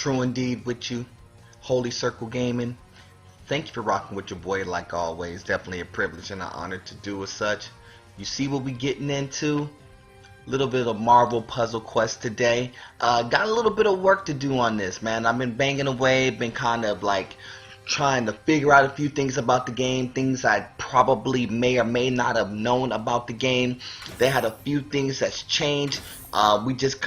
True indeed with you, Holy Circle Gaming. Thank you for rocking with your boy like always. Definitely a privilege and an honor to do as such. You see what we getting into? Little bit of Marvel Puzzle Quest today. Got a little bit of work to do on this, man. I've been banging away, been kind of like trying to figure out a few things about the game, things I probably may or may not have known about the game. They had a few things that's changed. We just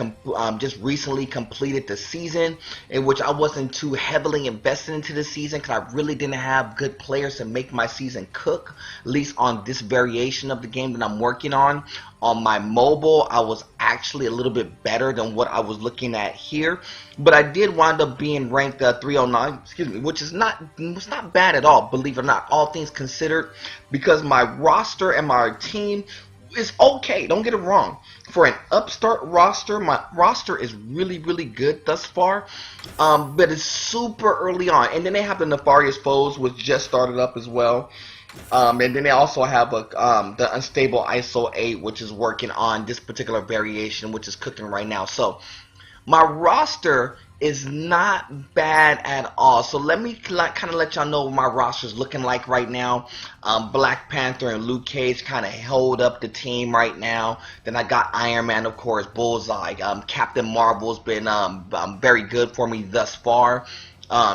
recently completed the season, in which I wasn't too heavily invested into the season because I really didn't have good players to make my season cook, at least on this variation of the game that I'm working on. On my mobile, I was actually a little bit better than what I was looking at here, but I did wind up being ranked 309, which is not bad at all, believe it or not, all things considered, because my roster and my team is okay, don't get it wrong. For an upstart roster, my roster is really good thus far, but it's super early on. And then they have the Nefarious Foes, which just started up as well. And then they also have the Unstable ISO 8, which is working on this particular variation, which is cooking right now. So my roster is not bad at all. So let me kind of let y'all know what my roster is looking like right now. Black Panther and Luke Cage kind of hold up the team right now. Then I got Iron Man, of course, Bullseye. Captain Marvel's been very good for me thus far.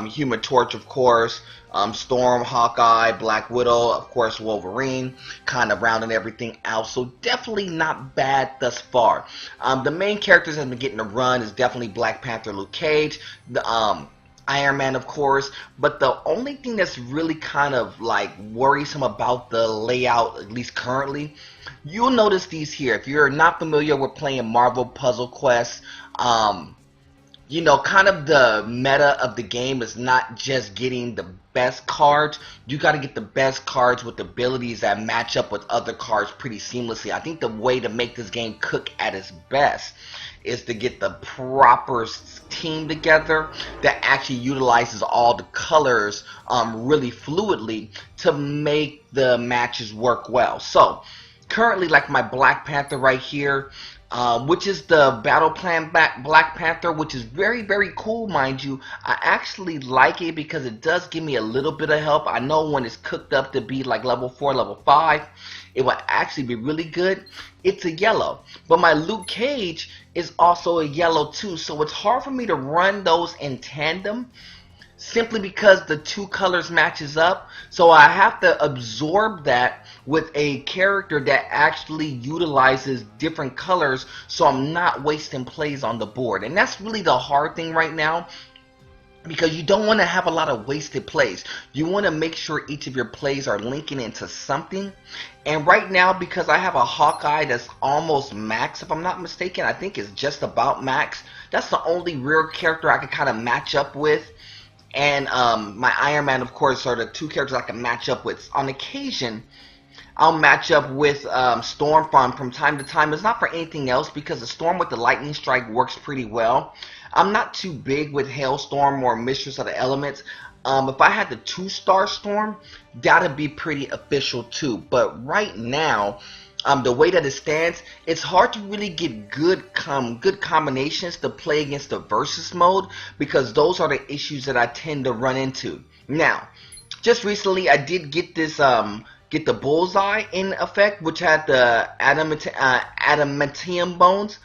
Human Torch, of course. Storm, Hawkeye, Black Widow, of course Wolverine, kind of rounding everything out. So definitely not bad thus far. The main characters that have been getting a run is definitely Black Panther, Luke Cage, the Iron Man, of course. But the only thing that's really kind of like worrisome about the layout, at least currently, you'll notice these here. If you're not familiar with playing Marvel Puzzle Quest, you know, kind of the meta of the game is not just getting the best cards. You got to get the best cards with abilities that match up with other cards pretty seamlessly. I think the way to make this game cook at its best is to get the proper team together that actually utilizes all the colors really fluidly to make the matches work well. So currently, like my Black Panther right here, which is the Battle Plan Black Panther, which is very cool, mind you. I actually like it because it does give me a little bit of help. I know when it's cooked up to be like level 4, level 5, it will actually be really good. It's a yellow. But my Luke Cage is also a yellow too, so it's hard for me to run those in tandem, simply because the two colors matches up. So I have to absorb that with a character that actually utilizes different colors, so I'm not wasting plays on the board. And that's really the hard thing right now, because you don't want to have a lot of wasted plays. You want to make sure each of your plays are linking into something. And right now, because I have a Hawkeye that's almost max, if I'm not mistaken, I think it's just about max. That's the only real character I can kind of match up with. And my Iron Man, of course, are the two characters I can match up with. On occasion, I'll match up with Storm from time to time. It's not for anything else, because the Storm with the Lightning Strike works pretty well. I'm not too big with Hailstorm or Mistress of the Elements. If I had the 2-star Storm, that'd be pretty official too. But right now, the way that it stands, it's hard to really get good combinations to play against the versus mode, because those are the issues that I tend to run into. Now, just recently I did get this get the Bullseye in effect, which had the adamantium bones,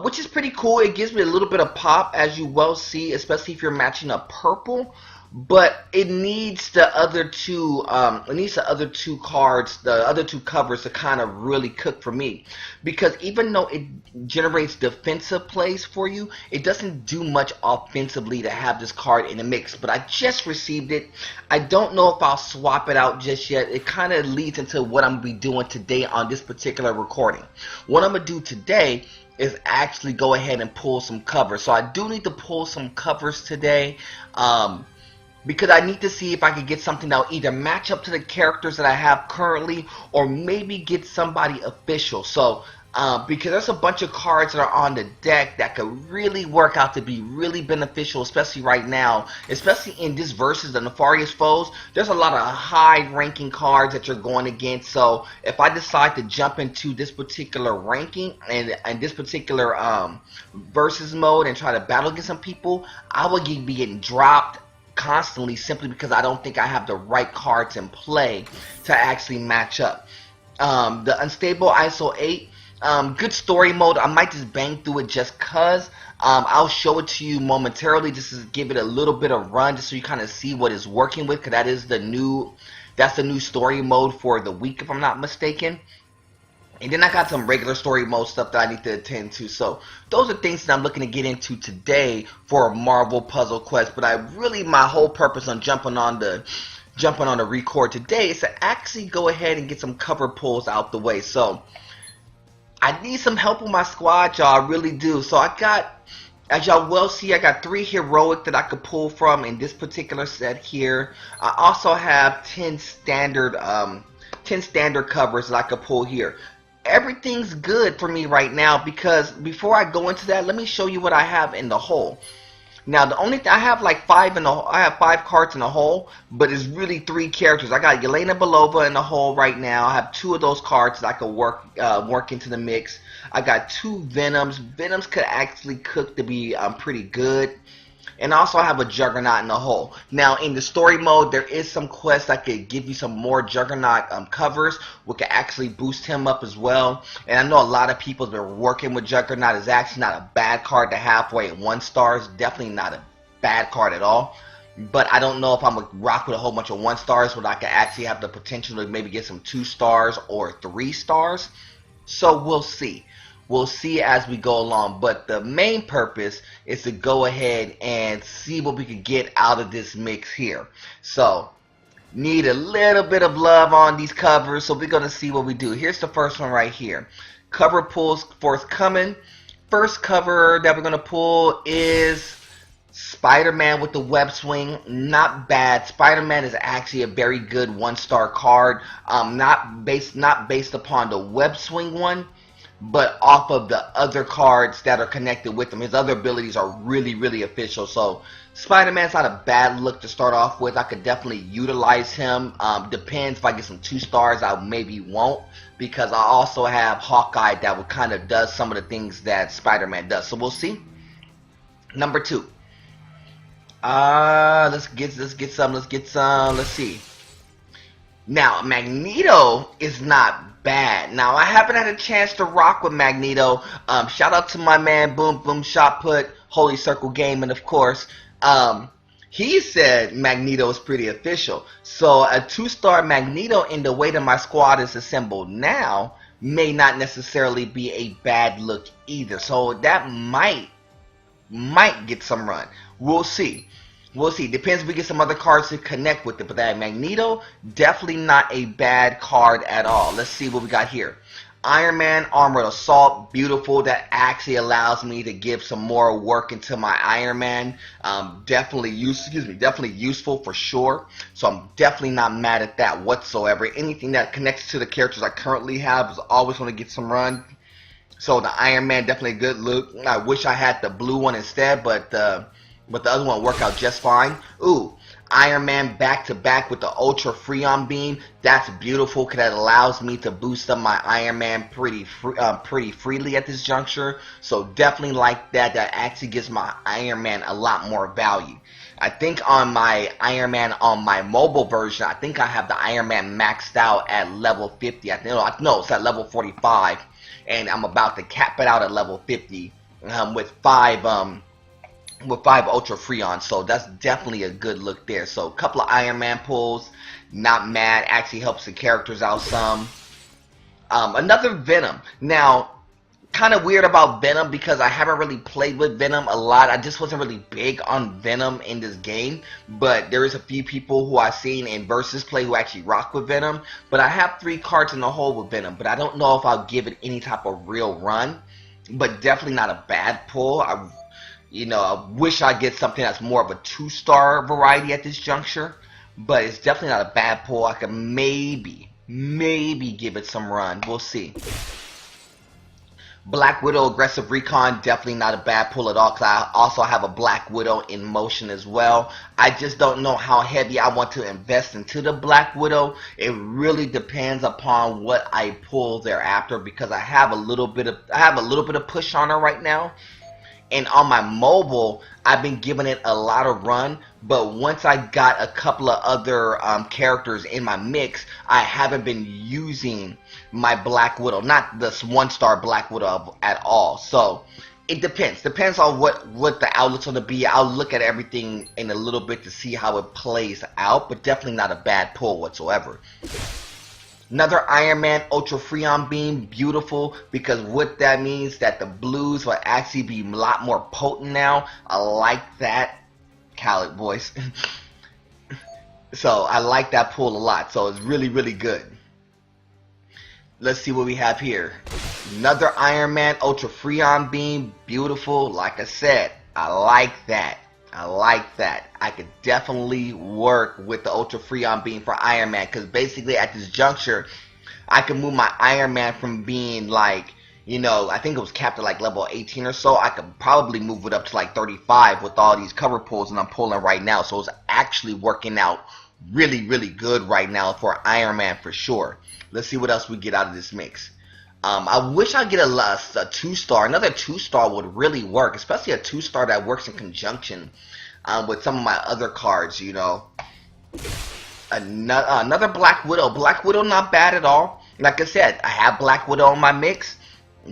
which is pretty cool. It gives me a little bit of pop, as you well see, especially if you're matching up purple. But it needs the other two cards, the other two covers, to kind of really cook for me. Because even though it generates defensive plays for you, it doesn't do much offensively to have this card in the mix. But I just received it. I don't know if I'll swap it out just yet. It kind of leads into what I'm going to be doing today on this particular recording. What I'm going to do today is actually go ahead and pull some covers. So I do need to pull some covers today. Because I need to see if I can get something that will either match up to the characters that I have currently, or maybe get somebody official. So because there's a bunch of cards that are on the deck that could really work out to be really beneficial, especially right now, especially in this versus the Nefarious Foes. There's a lot of high ranking cards that you're going against, so if I decide to jump into this particular ranking and this particular versus mode and try to battle against some people, I will be getting dropped constantly simply because I don't think I have the right cards in play to actually match up. The Unstable ISO 8, good story mode. I might just bang through it just cause. I'll show it to you momentarily just to give it a little bit of run just so you kind of see what it's working with, because that's the new story mode for the week if I'm not mistaken. And then I got some regular story mode stuff that I need to attend to. So those are things that I'm looking to get into today for a Marvel Puzzle Quest. But my whole purpose on jumping on the record today is to actually go ahead and get some cover pulls out the way. So I need some help with my squad, y'all. I really do. So I got, as y'all well see, I got 3 heroic that I could pull from in this particular set here. I also have 10 standard covers that I could pull here. Everything's good for me right now, because before I go into that, let me show you what I have in the hole. Now the only thing I have, like 5 in the, I have 5 cards in the hole, but it's really 3 characters. I got Yelena Belova in the hole right now. I have 2 of those cards that I could work into the mix. I got 2 Venoms. Venoms could actually cook to be pretty good. And also I have a Juggernaut in the hole. Now in the story mode, there is some quests that could give you some more Juggernaut covers, which could actually boost him up as well. And I know a lot of people have been working with Juggernaut. It's actually not a bad card to have for at 1 stars. Definitely not a bad card at all. But I don't know if I'm going to rock with a whole bunch of 1 stars, but I could actually have the potential to maybe get some 2 stars or 3 stars. So we'll see. We'll see as we go along, but the main purpose is to go ahead and see what we can get out of this mix here. So, need a little bit of love on these covers, so we're going to see what we do. Here's the first one right here. Cover pulls forthcoming. First cover that we're going to pull is Spider-Man with the web swing. Not bad. Spider-Man is actually a very good 1-star card. Not based upon the web swing one, but off of the other cards that are connected with him. His other abilities are really, really official. So Spider-Man's not a bad look to start off with. I could definitely utilize him. Depends if I get some 2 stars, I maybe won't, because I also have Hawkeye that would kind of does some of the things that Spider-Man does. So we'll see. Number 2. Let's get some. Let's see. Now, Magneto is not bad. Now, I haven't had a chance to rock with Magneto. Shout out to my man, Boom Boom Shot Put, Holy Circle Gaming, of course. He said Magneto is pretty official. So, a 2-star Magneto in the way that my squad is assembled now may not necessarily be a bad look either. So, that might get some run. We'll see. We'll see. Depends if we get some other cards to connect with it. But that Magneto, definitely not a bad card at all. Let's see what we got here. Iron Man, Armored Assault. Beautiful. That actually allows me to give some more work into my Iron Man. Definitely useful for sure. So I'm definitely not mad at that whatsoever. Anything that connects to the characters I currently have is always going to get some run. So the Iron Man, definitely a good look. I wish I had the blue one instead, but the other one worked out just fine. Ooh, Iron Man back-to-back with the Ultra Freon Beam. That's beautiful, because that allows me to boost up my Iron Man pretty freely at this juncture. So definitely like that. That actually gives my Iron Man a lot more value. I think on my Iron Man on my mobile version, I think I have the Iron Man maxed out at level 50. No, it's at level 45, and I'm about to cap it out at level 50 with 5 Ultra Freon, so that's definitely a good look there. So a couple of Iron Man pulls, not mad, actually helps the characters out some. Another Venom. Now, kind of weird about Venom because I haven't really played with Venom a lot. I just wasn't really big on Venom in this game, but there is a few people who I've seen in Versus play who actually rock with Venom. But I have 3 cards in the hole with Venom, but I don't know if I'll give it any type of real run. But definitely not a bad pull. I wish I get something that's more of a 2-star variety at this juncture, but it's definitely not a bad pull. I could maybe give it some run. We'll see. Black Widow Aggressive Recon, definitely not a bad pull at all, because I also have a Black Widow in motion as well. I just don't know how heavy I want to invest into the Black Widow. It really depends upon what I pull thereafter, because I have a little bit of push on her right now. And on my mobile, I've been giving it a lot of run, but once I got a couple of other characters in my mix, I haven't been using my Black Widow, not this 1-star Black Widow at all. So it depends on what the outlet's going to be. I'll look at everything in a little bit to see how it plays out, but definitely not a bad pull whatsoever. Another Iron Man Ultra Freon Beam, beautiful, because what that means that the blues will actually be a lot more potent now. I like that. Khaled voice. So I like that pull a lot. So it's really, really good. Let's see what we have here. Another Iron Man Ultra Freon Beam, beautiful. Like I said, I like that. I like that. I could definitely work with the Ultra Freon Beam for Iron Man, because basically at this juncture, I can move my Iron Man from being like, you know, I think it was capped at like level 18 or so. I could probably move it up to like 35 with all these cover pulls that I'm pulling right now. So it's actually working out really, really good right now for Iron Man for sure. Let's see what else we get out of this mix. I wish I get a 2-star. Another 2-star would really work, especially a 2-star that works in conjunction with some of my other cards, you know. Another Black Widow. Black Widow not bad at all. Like I said, I have Black Widow in my mix.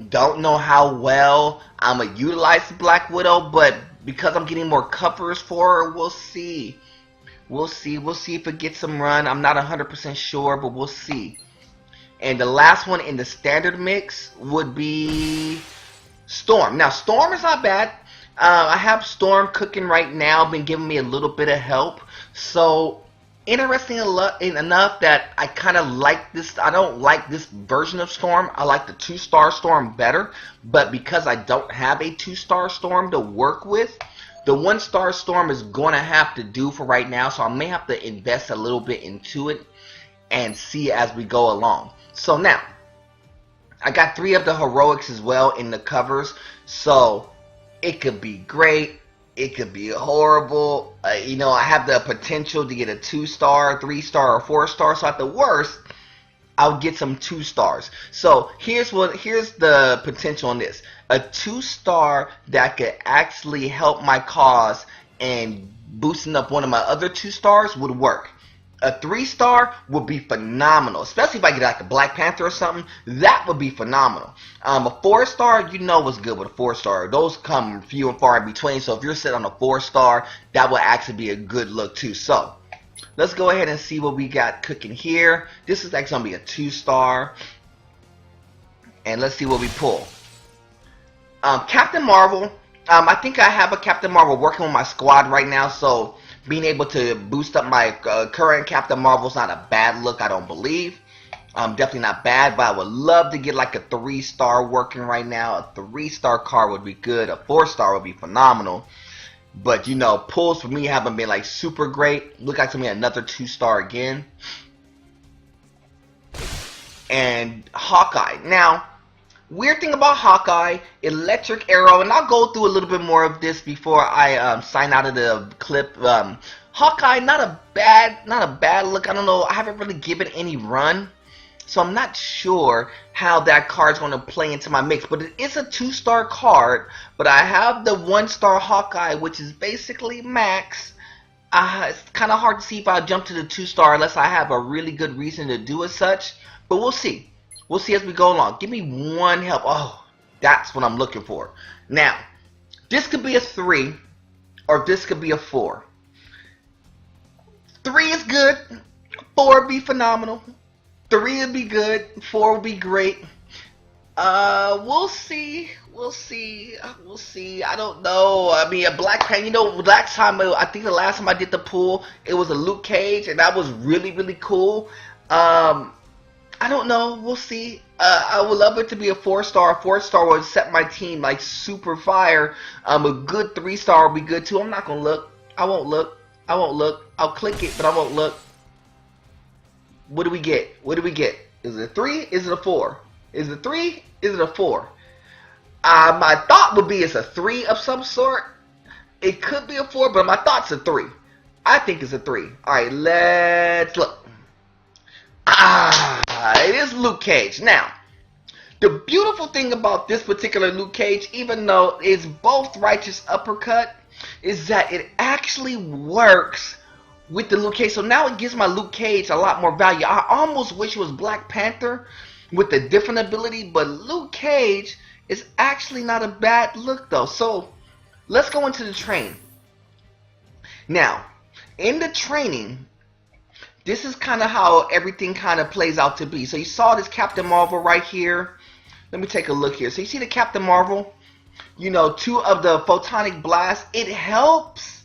Don't know how well I'm going to utilize the Black Widow, but because I'm getting more covers for her, we'll see. We'll see if it gets some run. I'm not 100% sure, but we'll see. And the last one in the standard mix would be Storm. Now, Storm is not bad. I have Storm cooking right now, been giving me a little bit of help. So, interesting enough that I kind of like this. I don't like this version of Storm. I like the 2-star Storm better. But because I don't have a 2-star Storm to work with, the 1-star Storm is going to have to do for right now. So, I may have to invest a little bit into it and see as we go along. So now, I got 3 of the heroics as well in the covers, so it could be great, it could be horrible. You know, I have the potential to get a 2-star, 3-star, or 4-star. So at the worst, I'll get some 2-stars. So here's the potential on this: a 2-star that could actually help my cause and boosting up one of my other 2-stars would work. A 3-star would be phenomenal, especially if I get like a Black Panther or something. That would be phenomenal. A 4-star, you know what's good with a 4-star. Those come few and far in between. So if you're sitting on a 4-star, that would actually be a good look too. So let's go ahead and see what we got cooking here. This is actually going to be a 2-star. And let's see what we pull. Captain Marvel. I think I have a Captain Marvel working with my squad right now. So being able to boost up my current Captain Marvel is not a bad look, I don't believe. Definitely not bad, but I would love to get like a 3-star working right now. A 3-star card would be good. A 4-star would be phenomenal. But, you know, pulls for me haven't been like super great. Look like to me another 2-star again. And Hawkeye. Now, weird thing about Hawkeye, Electric Arrow, and I'll go through a little bit more of this before I sign out of the clip. Hawkeye, not a bad look. I don't know. I haven't really given any run, so I'm not sure how that card's going to play into my mix. But it is a 2-star card. But I have the 1-star Hawkeye, which is basically max. It's kind of hard to see if I'll jump to the 2-star unless I have a really good reason to do as such. But we'll see. We'll see as we go along. Give me one help. Oh, that's what I'm looking for. Now, this could be a 3, or this could be a 4. 3 is good. 4 would be phenomenal. 3 would be good. 4 would be great. We'll see. We'll see. We'll see. I don't know. I mean, a Black Panther. You know, last time, I think the last time I did the pool, it was a Luke Cage, and that was really, really cool. I don't know. We'll see. I would love it to be a 4-star. A 4-star would set my team like super fire. A good 3-star would be good too. I'm not gonna look. I won't look. I won't look. I'll click it, but I won't look. What do we get? What do we get? Is it a 3? Is it a 4? Is it a 3? Is it a 4? My thought would be it's a 3 of some sort. It could be a 4, but my thought's a 3. I think it's a 3. Alright, let's look. It is Luke Cage. Now, the beautiful thing about this particular Luke Cage, even though it's both Righteous Uppercut, is that it actually works with the Luke Cage. So now it gives my Luke Cage a lot more value. I almost wish it was Black Panther with a different ability, but Luke Cage is actually not a bad look though. So let's go into the train. Now, in the training, this is kind of how everything kind of plays out to be. So you saw this Captain Marvel right here. Let me take a look here. So you see the Captain Marvel, you know, 2 of the photonic blasts. It helps,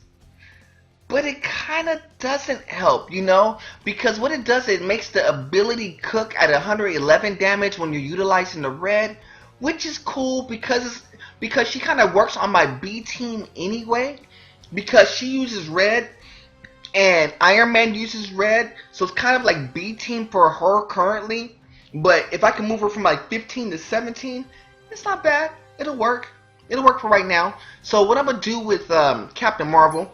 but it kind of doesn't help, you know, because what it does, it makes the ability cook at 111 damage when you're utilizing the red, which is cool because she kind of works on my B team anyway, because she uses red and Iron Man uses red, so it's kind of like B team for her currently. But if I can move her from like 15 to 17, it's not bad. It'll work. It'll work for right now. So what I'm gonna do with Captain Marvel,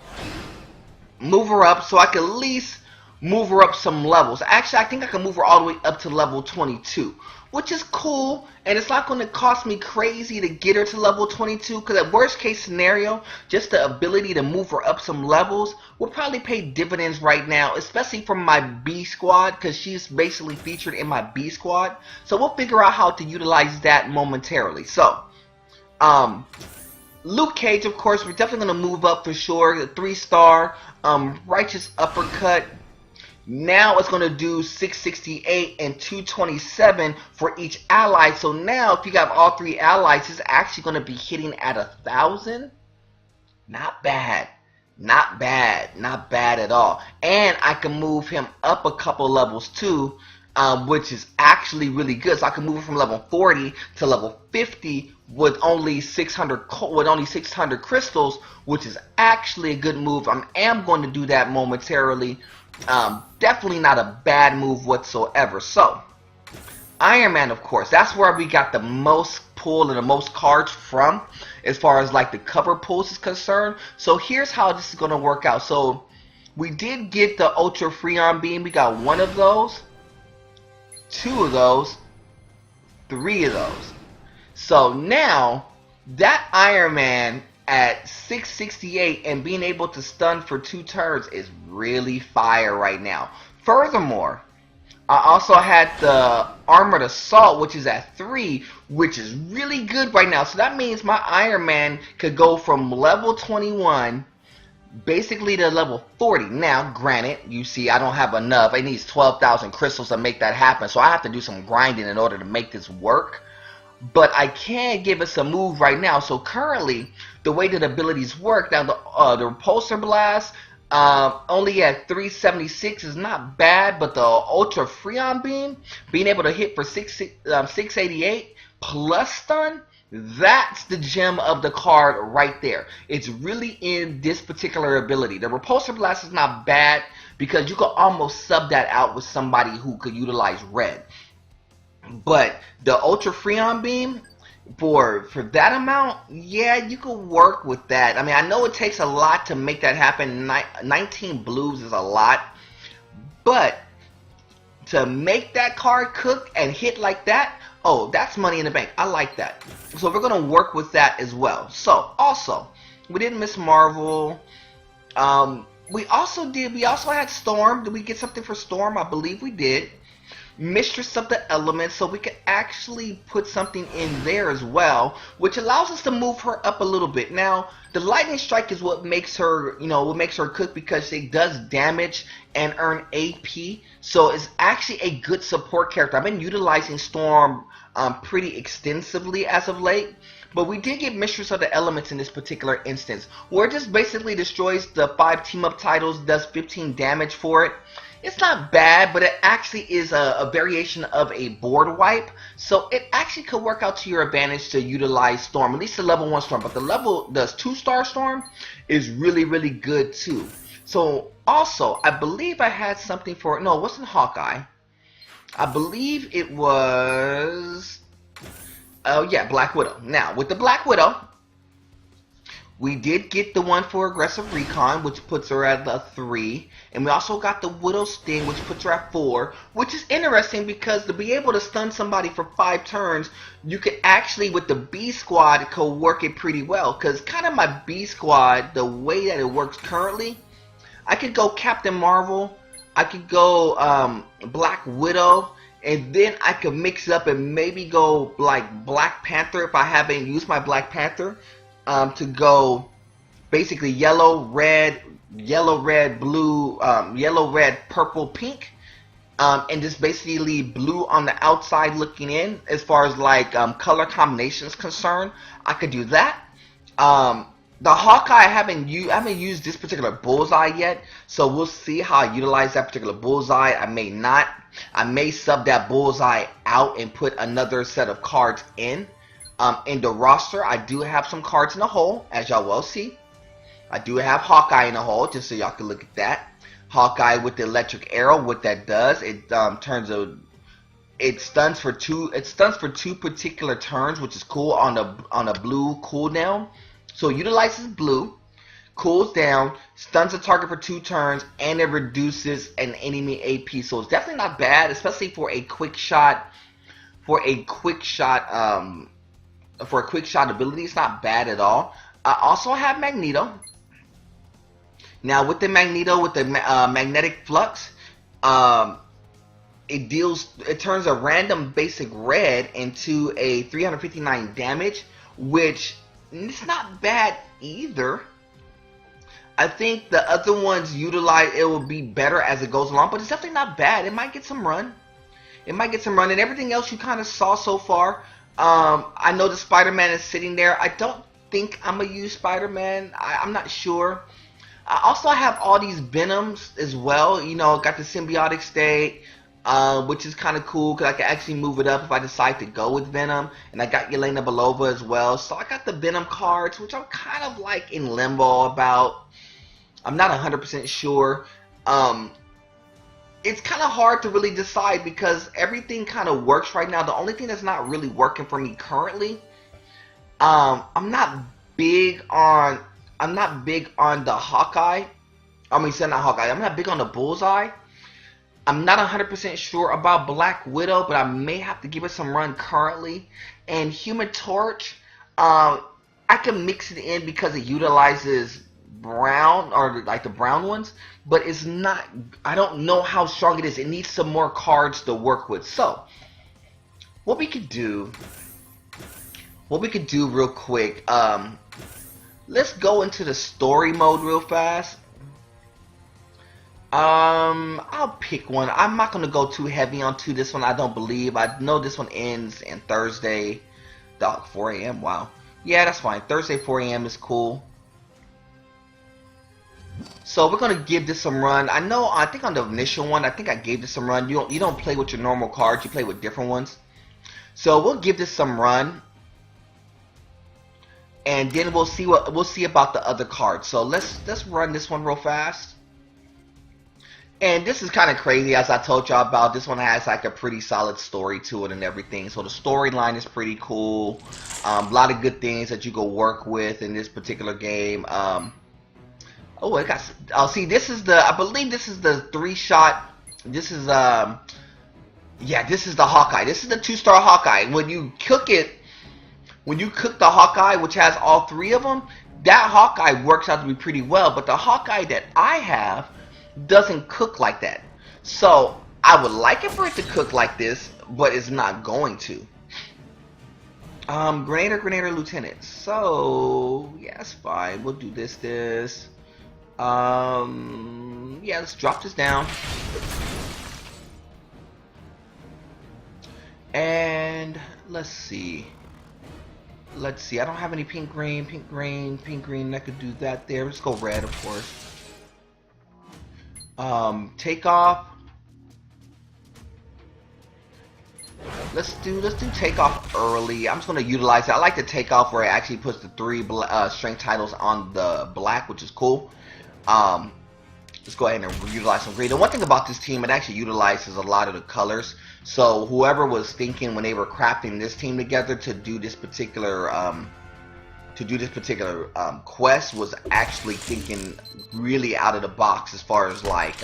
move her up so I can at least move her up some levels. Actually, I think I can move her all the way up to level 22, which is cool, and it's not going to cost me crazy to get her to level 22, because at worst case scenario, just the ability to move her up some levels will probably pay dividends right now, especially from my B squad, because she's basically featured in my B squad. So we'll figure out how to utilize that momentarily. So Luke Cage, of course, we're definitely going to move up for sure. The 3-star Righteous Uppercut. Now it's going to do 668 and 227 for each ally. So now if you got all 3 allies, it's actually going to be hitting at 1,000. Not bad. Not bad. Not bad at all. And I can move him up a couple levels too, which is actually really good. So I can move him from level 40 to level 50 with only 600 crystals, which is actually a good move. I am going to do that momentarily. Definitely not a bad move whatsoever. So Iron Man, of course, that's where we got the most pull and the most cards from as far as like the cover pulls is concerned. So here's how this is going to work out. So we did get the Ultra Freon Beam. We got 1 of those, 2 of those, 3 of those. So now that Iron Man at 668 and being able to stun for 2 turns is really fire right now. Furthermore, I also had the Armored Assault, which is at 3, which is really good right now. So that means my Iron Man could go from level 21 basically to level 40. Now, granted, you see I don't have enough. I need 12,000 crystals to make that happen. So I have to do some grinding in order to make this work. But I can give us a move right now. So currently, the way that abilities work, now the Repulsor Blast only at 376 is not bad, but the Ultra Freon Beam, being able to hit for 688 plus stun, that's the gem of the card right there. It's really in this particular ability. The Repulsor Blast is not bad because you could almost sub that out with somebody who could utilize red. But the Ultra Freon Beam, for that amount, yeah, you could work with that. I mean, I know it takes a lot to make that happen. 19 blues is a lot. But to make that card cook and hit like that, oh, that's money in the bank. I like that. So we're going to work with that as well. So, also, we didn't miss Marvel. We also had Storm. Did we get something for Storm? I believe we did. Mistress of the Elements, so we can actually put something in there as well, which allows us to move her up a little bit. Now, the Lightning Strike is what makes her, what makes her cook, because it does damage and earn AP. So it's actually a good support character. I've been utilizing Storm pretty extensively as of late. But we did get Mistress of the Elements in this particular instance, where it just basically destroys the 5 team-up titles, does 15 damage for it. It's not bad, but it actually is a variation of a board wipe, so it actually could work out to your advantage to utilize Storm, at least the level 1 Storm. But the 2-star Storm is really, really good too. So also, I believe I had something for, no, it wasn't Hawkeye. I believe it was Oh yeah, Black Widow. Now with the Black Widow, we did get the one for aggressive recon, which puts her at the 3, and we also got the Widow Sting, which puts her at 4, which is interesting because to be able to stun somebody for 5 turns, you could actually, with the B squad, could work it pretty well. Because kind of my B squad, the way that it works currently, I could go Captain Marvel, I could go Black Widow, and then I could mix it up and maybe go like Black Panther if I haven't used my Black Panther. To go basically yellow, red, blue, yellow, red, purple, pink, and just basically blue on the outside looking in. As far as like color combination is concerned, I could do that. The Hawkeye, I haven't used this particular bullseye yet, so we'll see how I utilize that particular bullseye. I may not. I may sub that bullseye out and put another set of cards in. In the roster, I do have some cards in the hole, as y'all will see. I do have Hawkeye in the hole, just so y'all can look at that. Hawkeye with the electric arrow. What that does, it stuns for two. It stuns for 2 particular turns, which is cool on a blue cooldown. So it utilizes blue, cools down, stuns a target for 2 turns, and it reduces an enemy AP. So it's definitely not bad, especially for a quick shot. For a quick shot ability, it's not bad at all. I also have Magneto. Now with the Magneto, with the magnetic flux, it turns a random basic red into a 359 damage, which it's not bad either. I think the other ones utilize it will be better as it goes along, but it's definitely not bad. It might get some run. And everything else you kind of saw so far. I know the Spider-Man is sitting there. I don't think I'm going to use Spider-Man. I'm not sure. I also have all these Venoms as well. You know, got the symbiotic state, which is kind of cool because I can actually move it up if I decide to go with Venom. And I got Yelena Belova as well. So I got the Venom cards, which I'm kind of like in limbo about. I'm not 100% sure. It's kind of hard to really decide because everything kind of works right now. The only thing that's not really working for me currently, I'm not big on the Hawkeye. I mean, not Hawkeye. I'm not big on the Bullseye. I'm not 100% sure about Black Widow, but I may have to give it some run currently. And Human Torch, I can mix it in because it utilizes brown, or like the brown ones, but it's not, I don't know how strong it is. It needs some more cards to work with. So what we could do real quick, let's go into the story mode real fast. I'll pick one. I'm not gonna go too heavy onto this one. I don't believe. I know this one ends in Thursday, 4 a.m. Wow. Yeah, that's fine. Thursday 4 a.m. is cool. So we're gonna give this some run. I think on the initial one, I think I gave this some run. You don't play with your normal cards, you play with different ones. So we'll give this some run, and then we'll see about the other cards. So let's run this one real fast. And this is kind of crazy, as I told y'all about. This one has like a pretty solid story to it and everything. So the storyline is pretty cool. A lot of good things that you go work with in this particular game. Oh, it got. Oh, see, this is the. I believe this is the 3-shot. This is yeah, this is the Hawkeye. This is the 2-star Hawkeye. When you cook the Hawkeye, which has all 3 of them, that Hawkeye works out to be pretty well. But the Hawkeye that I have doesn't cook like that. So I would like it for it to cook like this, but it's not going to. Grenadier, Lieutenant. So yeah, it's fine. We'll do this. Yeah, let's drop this down. And let's see. I don't have any pink green. I could do that there. Let's go red, of course. Takeoff. Let's do takeoff early. I'm just gonna utilize it. I like the takeoff where it actually puts the 3 strength titles on the black, which is cool. Let's go ahead and utilize some green. The one thing about this team, it actually utilizes a lot of the colors. So whoever was thinking when they were crafting this team together to do this particular quest was actually thinking really out of the box as far as like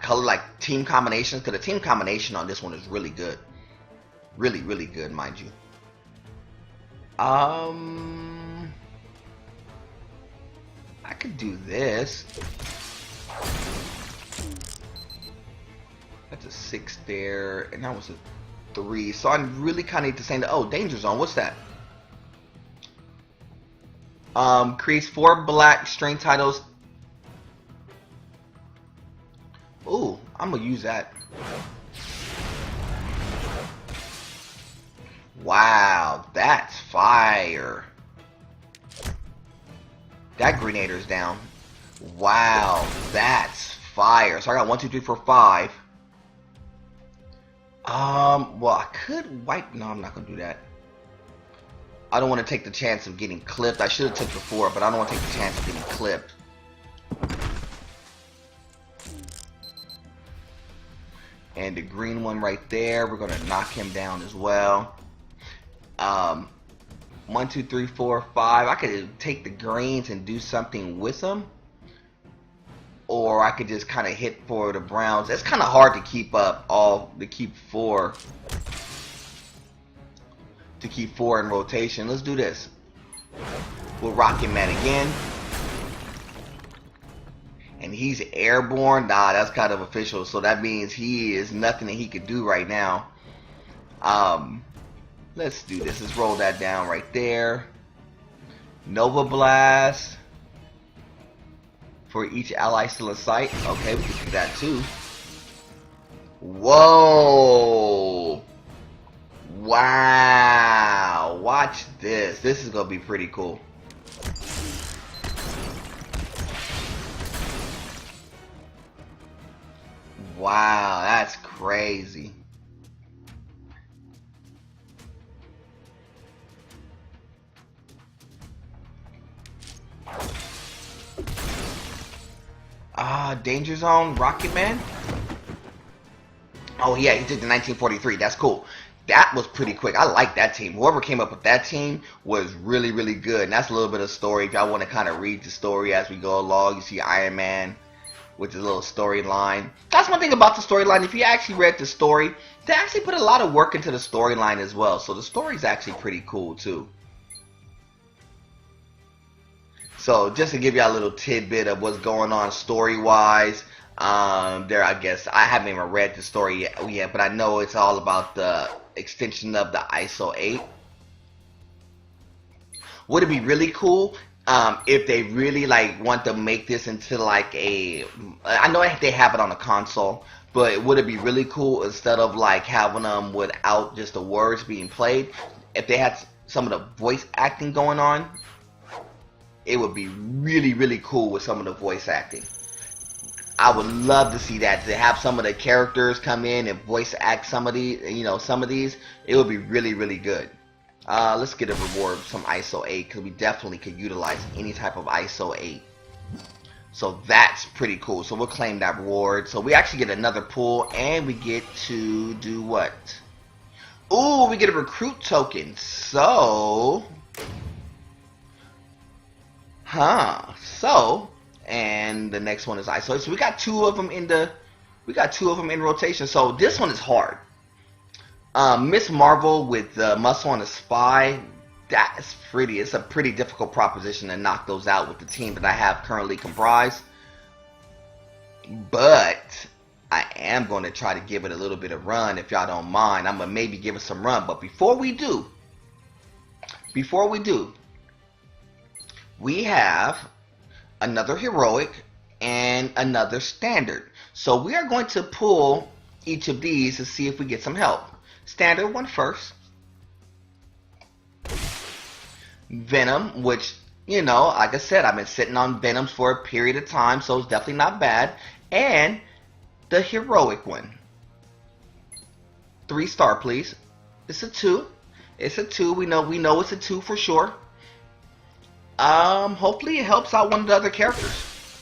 color, like team combinations. Because the team combination on this one is really good, really good, mind you. I could do this. That's a 6 there, and that was a 3. So I really kind of need to say that. Oh, danger zone. What's that? Creates 4 black string titles. Ooh, I'm gonna use that. Wow, that's fire. That grenader's down. Wow, that's fire. So I got 1, 2, 3, 4, 5. Well, I could wipe. No, I'm not gonna do that. I don't want to take the chance of getting clipped. I should have took the 4, but I don't want to take the chance of getting clipped. And the green one right there, we're gonna knock him down as well. 1, 2, 3, 4, 5. I could take the greens and do something with them, or I could just kind of hit for the browns. It's kind of hard to keep up to keep four in rotation. Let's do this. We'll Rocket Man again, and he's airborne. Nah, that's kind of official. So that means he is nothing that he could do right now. Let's do this. Let's roll that down right there. Nova Blast for each ally still in sight. Okay, we can do that too. Whoa! Wow! Watch this. This is gonna be pretty cool. Wow, that's crazy. Danger Zone, Rocket Man. Oh yeah, he did the 1943. That's cool. That was pretty quick. I like that team. Whoever came up with that team was really, really good. And that's a little bit of story. If y'all want to kind of read the story as we go along, you see Iron Man with his little storyline. That's one thing about the storyline. If you actually read the story, they actually put a lot of work into the storyline as well. So the story's actually pretty cool too. So just to give you a little tidbit of what's going on story-wise, I guess I haven't even read the story yet, but I know it's all about the extension of the ISO 8. Would it be really cool if they really want to make this into like a? I know they have it on the console, but would it be really cool instead of having them without just the words being played, if they had some of the voice acting going on? It would be really, really cool with some of the voice acting. I would love to see that, to have some of the characters come in and voice act some of these, some of these. It would be really, really good. Let's get a reward, some ISO 8, because we definitely could utilize any type of ISO 8. So that's pretty cool. So we'll claim that reward. So we actually get another pull, and we get to do what? Ooh, we get a recruit token. So... and the next one is ISO. So we got two of them in rotation. So this one is hard. Miss Marvel with the muscle and the spy. It's a pretty difficult proposition to knock those out with the team that I have currently comprised. But I am going to try to give it a little bit of run, if y'all don't mind. I'm gonna maybe give it some run. But before we do, we have another heroic and another standard. So we are going to pull each of these to see if we get some help. Standard one first. Venom, which, like I said, I've been sitting on Venoms for a period of time, so it's definitely not bad. And the heroic one. 3-star, please. It's a 2. It's a 2. We know it's a 2 for sure. Hopefully it helps out one of the other characters.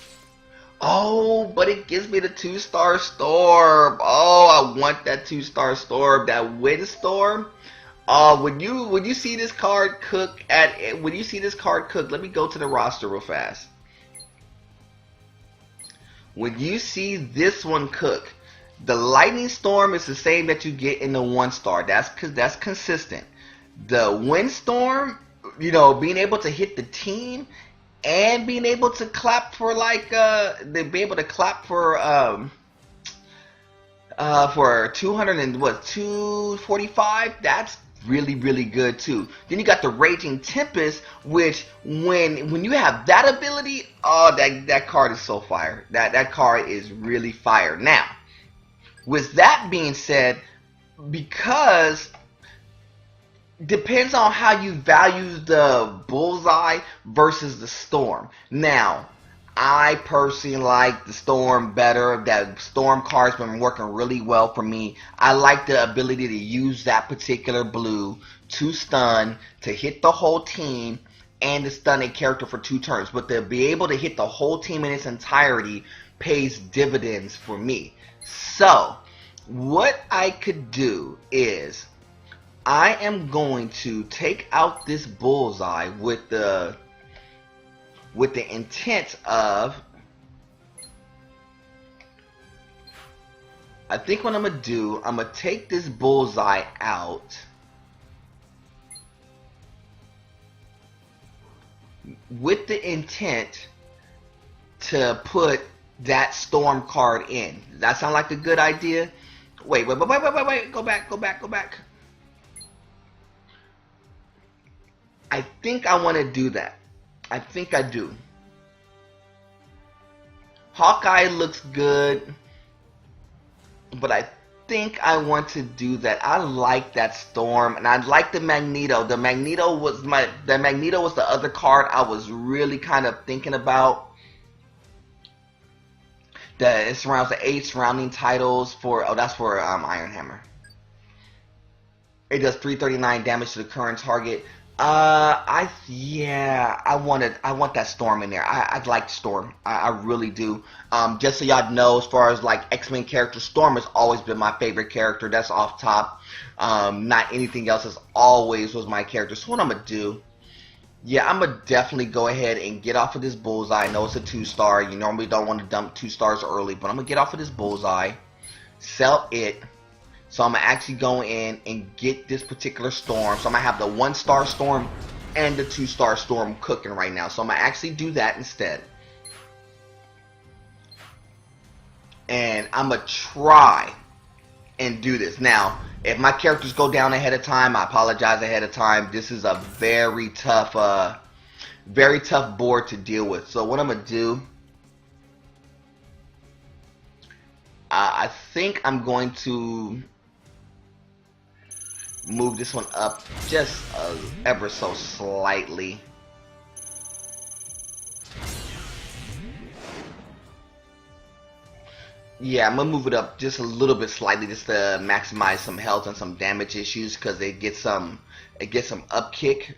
Oh, but it gives me the 2-star storm. Oh, I want that 2-star storm, that windstorm. When you see this card cook let me go to the roster real fast. When you see this one cook, the lightning storm is the same that you get in the 1-star. That's consistent. The windstorm, you know, being able to hit the team and being able to clap for be able to clap for 200 and what 245. That's really, really good too. Then you got the Raging Tempest, which when you have that ability, oh, that card is so fire. That card is really fire. Now, with that being said, because depends on how you value the bullseye versus the storm. Now, I personally like the storm better. That storm card's been working really well for me. I like the ability to use that particular blue to stun, to hit the whole team, and to stun a character for 2 turns. But to be able to hit the whole team in its entirety pays dividends for me. So, what I could do is I am going to take out this bullseye with the intent of, I think what I'm going to do, I'm going to take this bullseye out with the intent to put that storm card in. Does that sound like a good idea? Wait, go back. I think I want to do that. I think I do. Hawkeye looks good, but I think I want to do that. I like that storm, and I like the Magneto. The Magneto was the other card I was really kind of thinking about. That it surrounds the 8 surrounding titles for. Oh, that's for Iron Hammer. It does 339 damage to the current target. I want that storm in there. I'd like Storm. I really do. Just so y'all know, as far as like X-Men characters, Storm has always been my favorite character. That's off top. Not anything else has always was my character. So what I'm gonna do? Yeah, I'm gonna definitely go ahead and get off of this bullseye. I know it's a 2-star. You normally don't want to dump 2 stars early, but I'm gonna get off of this bullseye, sell it. So I'm gonna actually go in and get this particular storm. So I'm gonna have the 1-star storm and the 2-star storm cooking right now. So I'm gonna actually do that instead. And I'm gonna try and do this. Now, if my characters go down ahead of time, I apologize ahead of time. This is a very tough board to deal with. So what I'm gonna do, I think I'm going to move this one up just ever so slightly. Yeah, I'm gonna move it up just a little bit slightly, just to maximize some health and some damage issues, because it gets some upkick.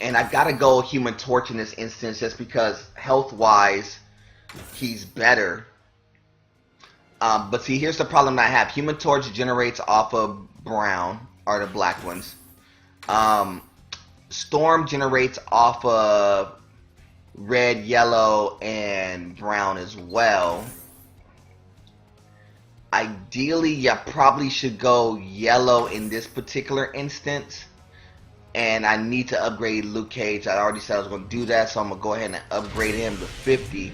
And I gotta go Human Torch in this instance, just because health wise he's better. But see, here's the problem I have. Human Torch generates off of brown, or the black ones. Storm generates off of red, yellow, and brown as well. Ideally, you probably should go yellow in this particular instance. And I need to upgrade Luke Cage. I already said I was going to do that, so I'm going to go ahead and upgrade him to 50.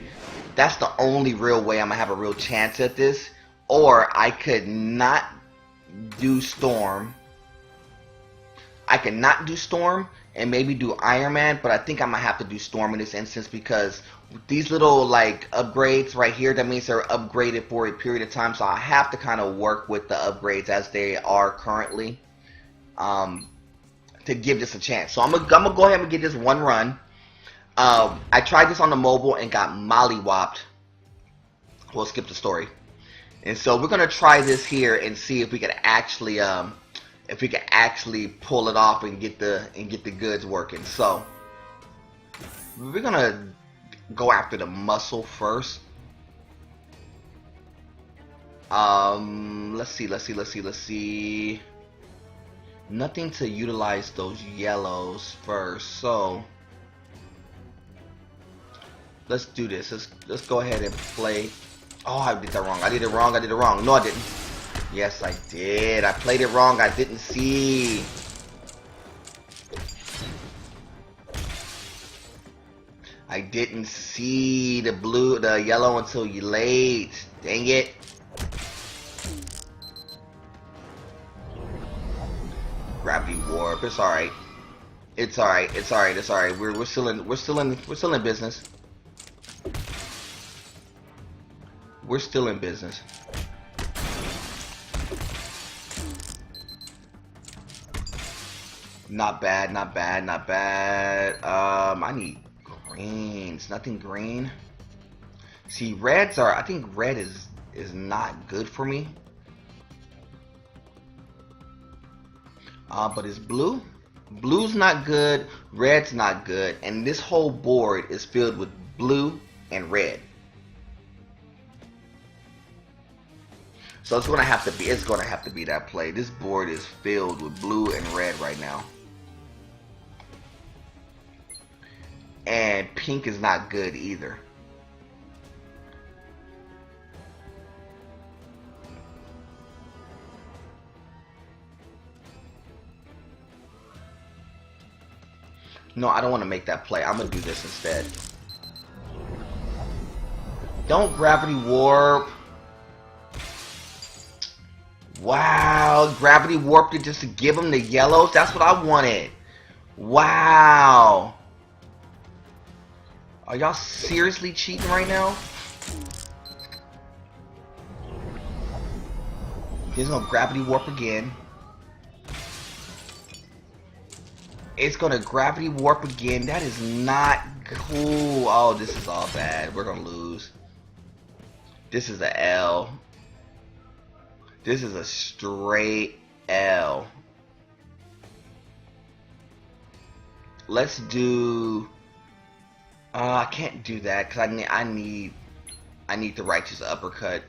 That's the only real way I'm going to have a real chance at this. Or I could not do Storm. I could not do Storm and maybe do Iron Man, but I think I might have to do Storm in this instance, because these little like upgrades right here, that means they're upgraded for a period of time, so I have to kind of work with the upgrades as they are currently to give this a chance. So I'm gonna go ahead and get this one run. I tried this on the mobile and got mollywopped. We'll skip the story. And so we're gonna try this here and see if we can actually pull it off and get the goods working. So we're gonna go after the muscle first. Let's see. Nothing to utilize those yellows first, so let's do this. Let's go ahead and play. Oh, I did that wrong. I did it wrong. No, I didn't. Yes, I did. I played it wrong. I didn't see. I didn't see the yellow until you late. Dang it. Gravity warp. It's alright. It's alright. We're still in business. We're still in business. Not bad. I need greens. Nothing green. See, reds are. I think red is not good for me. But it's blue. Blue's not good. Red's not good. And this whole board is filled with blue and red. So it's gonna have to be. It's gonna have to be that play. This board is filled with blue and red right now. And pink is not good either. No, I don't want to make that play. I'm going to do this instead. Don't gravity warp. Wow, gravity warped it just to give him the yellows. That's what I wanted. Wow. Are y'all seriously cheating right now? He's going to gravity warp again. It's gonna gravity warp again. That is not cool. Oh, this is all bad. We're gonna lose. This is a L. This is a straight L. Let's do. I can't do that because I need the righteous uppercut.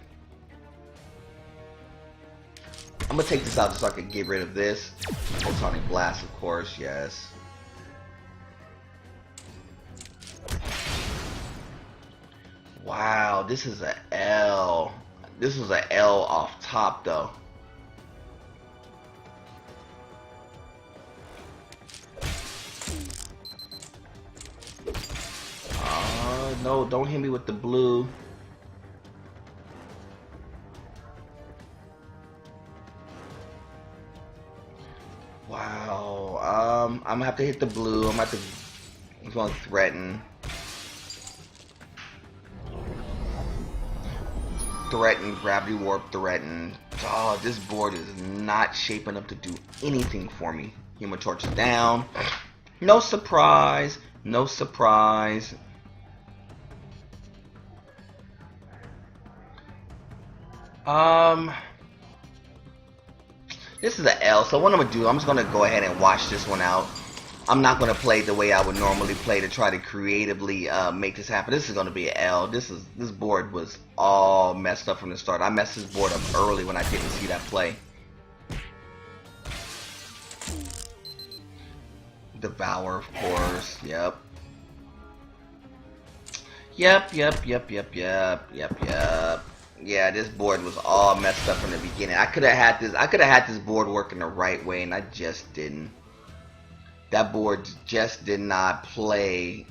I'm gonna take this out just so I can get rid of this. Photonic blast, of course, yes. Wow, this is a L. This is a L off top, though. No, don't hit me with the blue. Wow, I'm gonna have to hit the blue. I'm gonna threaten. Gravity warp, threaten. Oh, this board is not shaping up to do anything for me. Human Torch is down. No surprise. No surprise. This is an L, so what I'm going to do, I'm just going to go ahead and watch this one out. I'm not going to play the way I would normally play to try to creatively make this happen. This is going to be an L. This board was all messed up from the start. I messed this board up early when I didn't see that play. Devour, of course. Yep. Yeah, this board was all messed up from the beginning. I could have had this board working the right way, and I just didn't. That board just did not play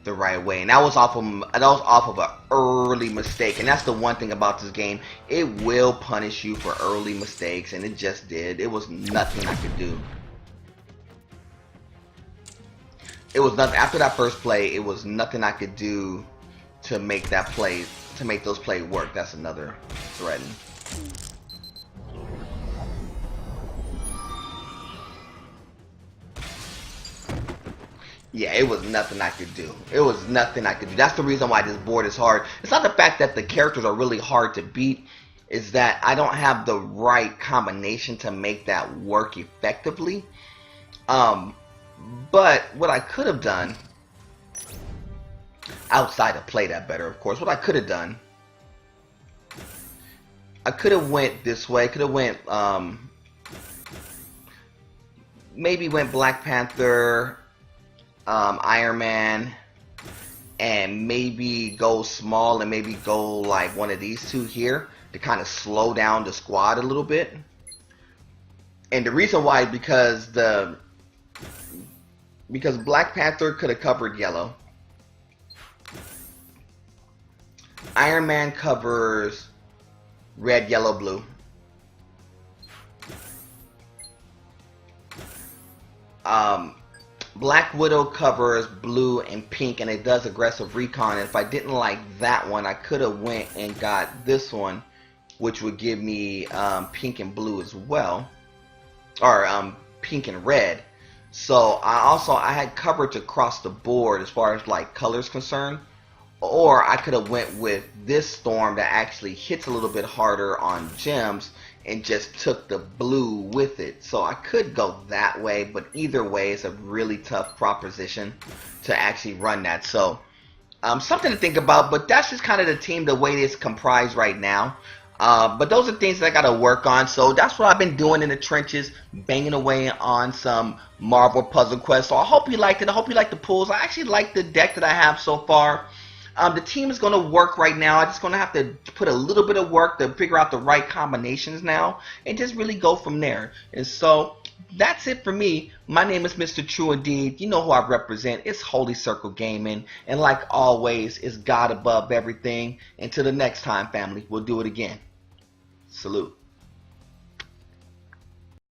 the right way, and that was off of an early mistake. And that's the one thing about this game: it will punish you for early mistakes, and it just did. It was nothing I could do. It was nothing after that first play. It was nothing I could do to make that play, to make those plays work. That's another threaten. Yeah, it was nothing I could do. It was nothing I could do. That's the reason why this board is hard. It's not the fact that the characters are really hard to beat. It's that I don't have the right combination to make that work effectively. But what I could have done outside of play that better, of course. What I could have done, I could have went this way. Could have went maybe went Black Panther, Iron Man, and maybe go small and maybe go like one of these two here to kind of slow down the squad a little bit. And the reason why is because Black Panther could have covered yellow. Iron Man covers red, yellow, blue. Black Widow covers blue and pink, and it does aggressive recon. And if I didn't like that one, I could have went and got this one, which would give me pink and blue as well, or pink and red. So I had coverage across the board as far as like colors concerned. Or I could have went with this storm that actually hits a little bit harder on gems and just took the blue with it. So I could go that way, but either way it's a really tough proposition to actually run that. So something to think about, but that's just kind of the team, the way it's comprised right now. But those are things that I got to work on. So that's what I've been doing in the trenches, banging away on some Marvel Puzzle Quest. So I hope you liked it. I hope you liked the pulls. I actually like the deck that I have so far. The team is going to work right now. I'm just going to have to put a little bit of work to figure out the right combinations now and just really go from there. And so that's it for me. My name is Mr. True Indeed. You know who I represent. It's Holy Circle Gaming. And like always, it's God above everything. Until the next time, family, we'll do it again. Salute.